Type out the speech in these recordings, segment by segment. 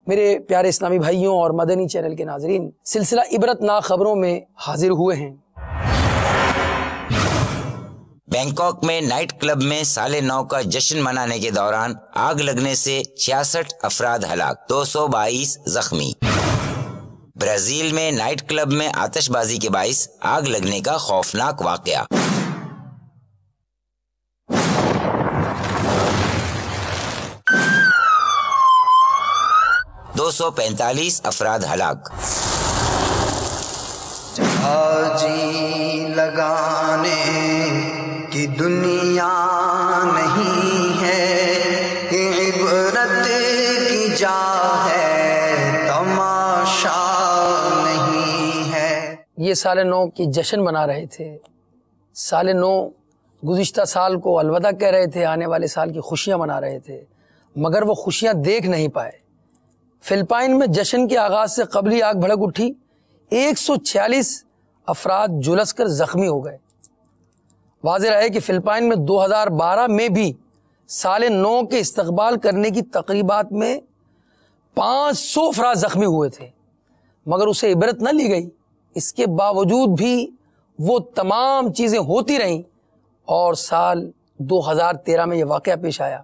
میرے پیارے اسلامی بھائیوں اور مدنی چینل کے ناظرین، سلسلہ عبرت ناک خبروں میں حاضر ہوئے ہیں۔ بینکاک میں نائٹ کلب میں سال نو کا جشن منانے کے دوران آگ لگنے سے 66 افراد ہلاک، 222 زخمی۔ برازیل میں نائٹ کلب میں آتش بازی کے باعث آگ لگنے کا خوفناک واقعہ۔ دو 245 افراد ہلاک۔ جی لگانے کی دنیا نہیں ہے، عبرت کی جا ہے، تماشا نہیں ہے۔ یہ سال نو کی جشن منا رہے تھے، سال نو گزشتہ سال کو الوداع کہہ رہے تھے، آنے والے سال کی خوشیاں منا رہے تھے، مگر وہ خوشیاں دیکھ نہیں پائے۔ فلپائن میں جشن کے آغاز سے قبل ہی آگ بھڑک اٹھی، 146 افراد جھلس کر زخمی ہو گئے۔ واضح رہے کہ فلپائن میں 2012 میں بھی سال نو کے استقبال کرنے کی تقریبات میں 500 افراد زخمی ہوئے تھے، مگر اسے عبرت نہ لی گئی۔ اس کے باوجود بھی وہ تمام چیزیں ہوتی رہیں اور سال 2013 میں یہ واقعہ پیش آیا۔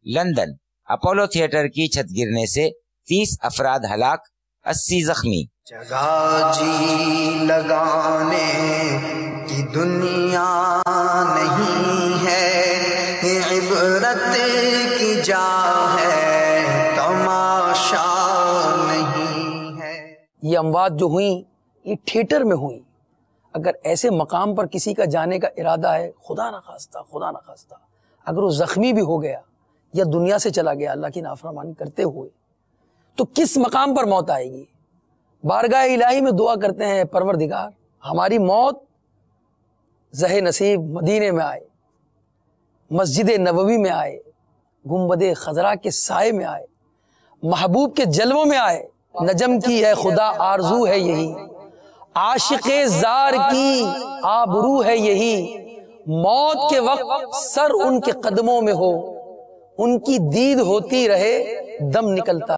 لندن اپولو تھیٹر کی چھت گرنے سے 30 افراد ہلاک، 80 زخمی۔ جگہ جی لگانے کی دنیا نہیں ہے، عبرت کی جا ہے، تماشا نہیں ہے۔ یہ اموات جو ہوئیں یہ تھیٹر میں ہوئیں۔ اگر ایسے مقام پر کسی کا جانے کا ارادہ ہے، خدا نخواستہ اگر وہ زخمی بھی ہو گیا یا دنیا سے چلا گیا اللہ کی نافرمانی کرتے ہوئے، تو کس مقام پر موت آئے گی؟ بارگاہ الہی میں دعا کرتے ہیں، پروردگار ہماری موت زہ نصیب مدینے میں آئے، مسجد نبوی میں آئے، گنبد خضرا کے سائے میں آئے، محبوب کے جلووں میں آئے۔ نجم کی اے خدا آرزو ہے یہی، عاشق زار کی آبرو ہے یہی، موت کے وقت سر ان کے قدموں میں ہو، ان کی دید ہوتی رہے، دم نکلتا